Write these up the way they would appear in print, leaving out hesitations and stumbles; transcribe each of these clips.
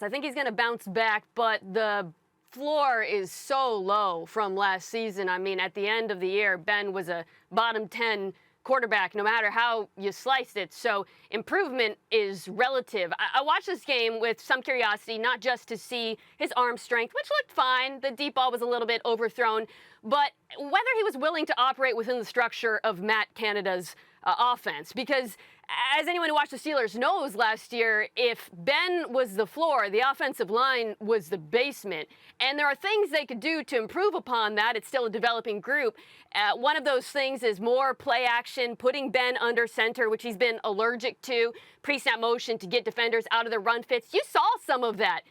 I think he's going to bounce back, but the floor is so low from last season. I mean, at the end of the year, Ben was a bottom 10 quarterback, no matter how you sliced it. So improvement is relative. I watched this game with some curiosity, not just to see his arm strength, which looked fine. The deep ball was a little bit overthrown, but whether he was willing to operate within the structure of Matt Canada's offense. Because as anyone who watched the Steelers knows last year, if Ben was the floor, the offensive line was the basement. And there are things they could do to improve upon that. It's still a developing group. One of those things is more play action, putting Ben under center, which he's been allergic to, pre-snap motion to get defenders out of the run fits. You saw some of that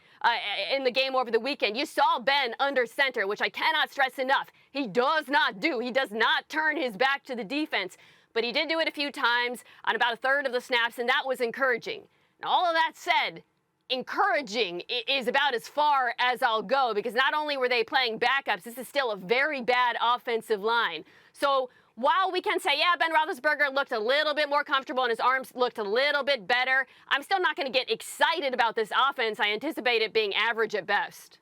in the game over the weekend. You saw Ben under center, which I cannot stress enough. He does not do. He does not turn his back to the defense. But he did do it a few times on about a third of the snaps, and that was encouraging. Now, all of that said, encouraging is about as far as I'll go, because not only were they playing backups, this is still a very bad offensive line. So while we can say, yeah, Ben Roethlisberger looked a little bit more comfortable and his arms looked a little bit better, I'm still not going to get excited about this offense. I anticipate it being average at best.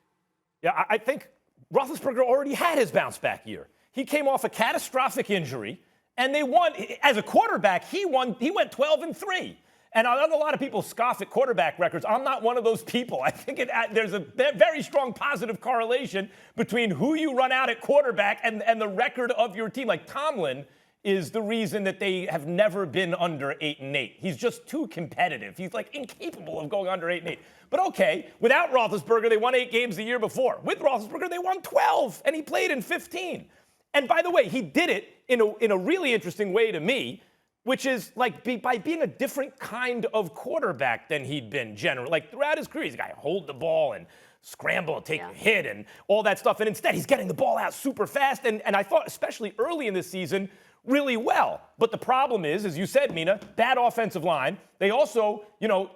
Yeah, I think Roethlisberger already had his bounce-back year. He came off a catastrophic injury. And they won. As a quarterback, he went 12-3. And I know a lot of people scoff at quarterback records. I'm not one of those people. I think there's a very strong positive correlation between who you run out at quarterback and the record of your team. Like Tomlin is the reason that they have never been under 8-8. He's just too competitive. He's like incapable of going under 8-8. But okay, without Roethlisberger, they won 8 games the year before. With Roethlisberger, they won 12, and he played in 15. And by the way, he did it in a really interesting way to me, which is like by being a different kind of quarterback than he'd been generally. Like throughout his career, he's a guy who hold the ball and scramble and take a hit and all that stuff. And instead, he's getting the ball out super fast. And I thought, especially early in this season, really well. But the problem is, as you said, Mina, bad offensive line. They also,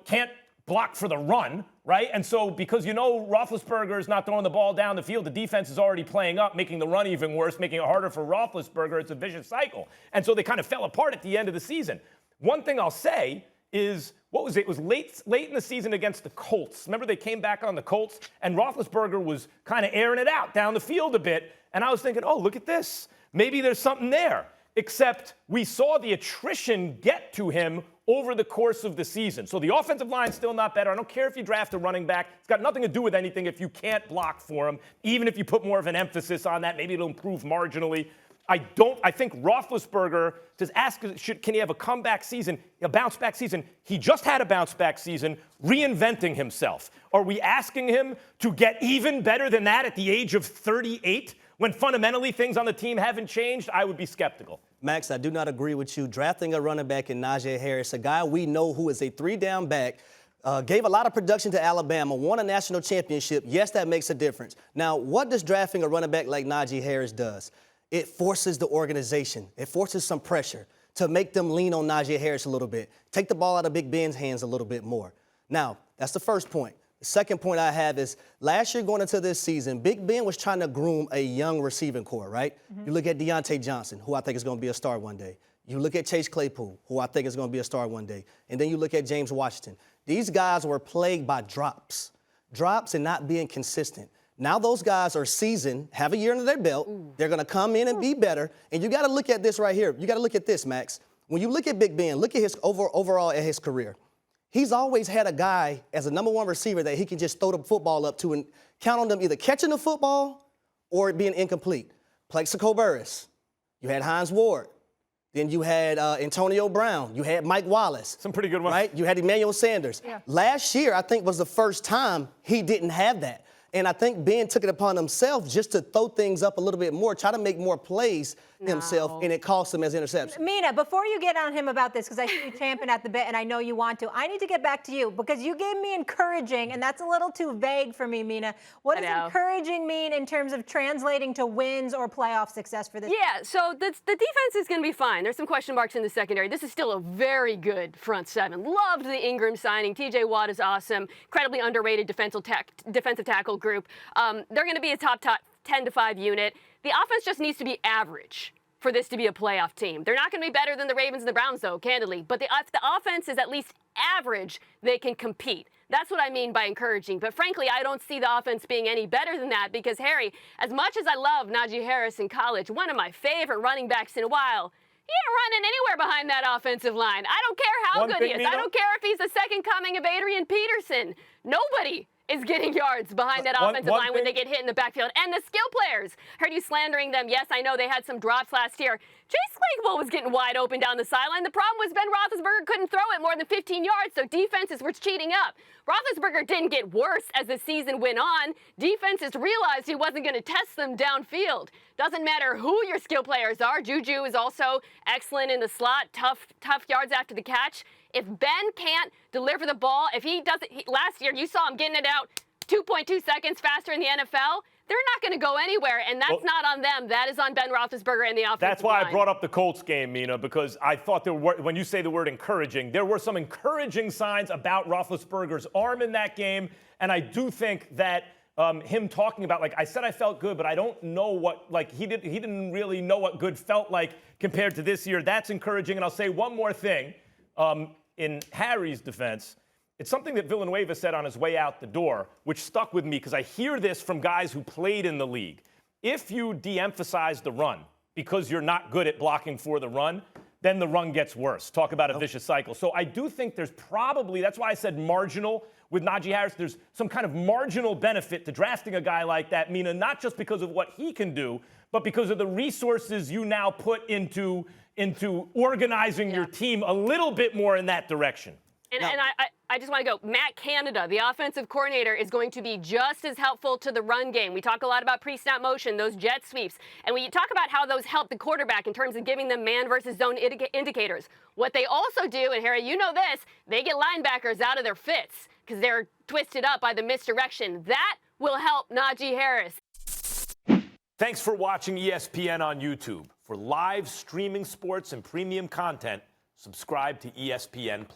can't block for the run, right? And so because Roethlisberger is not throwing the ball down the field, the defense is already playing up, making the run even worse, making it harder for Roethlisberger. It's a vicious cycle. And so they kind of fell apart at the end of the season. One thing I'll say is, it was late in the season against the Colts. Remember they came back on the Colts, and Roethlisberger was kind of airing it out down the field a bit. And I was thinking, oh, look at this. Maybe there's something there. Except we saw the attrition get to him over the course of the season. So the offensive line's still not better. I don't care if you draft a running back. It's got nothing to do with anything if you can't block for him. Even if you put more of an emphasis on that, maybe it'll improve marginally. I think Roethlisberger, can he have a comeback season, a bounce-back season? He just had a bounce-back season, reinventing himself. Are we asking him to get even better than that at the age of 38? When fundamentally things on the team haven't changed, I would be skeptical. Max, I do not agree with you. Drafting a running back in Najee Harris, a guy we know who is a 3-down back, gave a lot of production to Alabama, won a national championship. Yes, that makes a difference. Now, what does drafting a running back like Najee Harris does? It forces the organization. It forces some pressure to make them lean on Najee Harris a little bit, take the ball out of Big Ben's hands a little bit more. Now, that's the first point. The second point I have is last year going into this season, Big Ben was trying to groom a young receiving core, right? Mm-hmm. You look at Deontay Johnson, who I think is going to be a star one day. You look at Chase Claypool, who I think is going to be a star one day. And then you look at James Washington. These guys were plagued by drops and not being consistent. Now those guys are seasoned, have a year under their belt. Ooh. They're going to come in and be better. And you got to look at this right here. You got to look at this, Max. When you look at Big Ben, look at his overall at his career. He's always had a guy as a number one receiver that he can just throw the football up to and count on them either catching the football or it being incomplete. Plexico Burress. You had Hines Ward. Then you had Antonio Brown. You had Mike Wallace. Some pretty good ones. Right? You had Emmanuel Sanders. Yeah. Last year, I think, was the first time he didn't have that. And I think Ben took it upon himself just to throw things up a little bit more, try to make more plays himself, and it cost him as interception. Mina, before you get on him about this, because I see you champing at the bit, and I know you want to, I need to get back to you, because you gave me encouraging, and that's a little too vague for me, Mina. What does encouraging mean in terms of translating to wins or playoff success for this team? Yeah, so the defense is going to be fine. There's some question marks in the secondary. This is still a very good front seven. Loved the Ingram signing. TJ Watt is awesome. Incredibly underrated defensive tackle group. They're going to be a top 10 to 5 unit. The offense just needs to be average for this to be a playoff team. They're not going to be better than the Ravens and the Browns, though, candidly. But if the offense is at least average, they can compete. That's what I mean by encouraging. But frankly, I don't see the offense being any better than that because, Harry, as much as I love Najee Harris in college, one of my favorite running backs in a while, he ain't running anywhere behind that offensive line. I don't care how good he is. I don't care if he's the second coming of Adrian Peterson. Nobody is getting yards behind that offensive line when they get hit in the backfield. And the skill players, heard you slandering them. Yes, I know they had some drops last year. Chase Claypool was getting wide open down the sideline. The problem was Ben Roethlisberger couldn't throw it more than 15 yards, so defenses were cheating up. Roethlisberger didn't get worse as the season went on. Defenses realized he wasn't going to test them downfield. Doesn't matter who your skill players are. Juju is also excellent in the slot, tough yards after the catch. If Ben can't deliver the ball, if he doesn't, last year you saw him getting it out 2.2 seconds faster in the NFL. They're not going to go anywhere, and that's not on them. That is on Ben Roethlisberger and the offensive That's why line. I brought up the Colts game, Mina, because I thought there were, when you say the word encouraging, there were some encouraging signs about Roethlisberger's arm in that game, and I do think that him talking about, like I said, I felt good, but I don't know what, like he didn't really know what good felt like compared to this year. That's encouraging, and I'll say one more thing. In Harry's defense, it's something that Villanueva said on his way out the door, which stuck with me because I hear this from guys who played in the league. If you de-emphasize the run because you're not good at blocking for the run, then the run gets worse. Talk about a vicious cycle. So I do think there's probably, that's why I said marginal with Najee Harris. There's some kind of marginal benefit to drafting a guy like that, Mina, not just because of what he can do, but because of the resources you now put into organizing your team a little bit more in that direction. And I just want to go, Matt Canada, the offensive coordinator, is going to be just as helpful to the run game. We talk a lot about pre-snap motion, those jet sweeps. And when you talk about how those help the quarterback in terms of giving them man versus zone indicators, what they also do, and Harry, you know this, they get linebackers out of their fits because they're twisted up by the misdirection. That will help Najee Harris. Thanks for watching ESPN on YouTube. For live streaming sports and premium content, subscribe to ESPN+.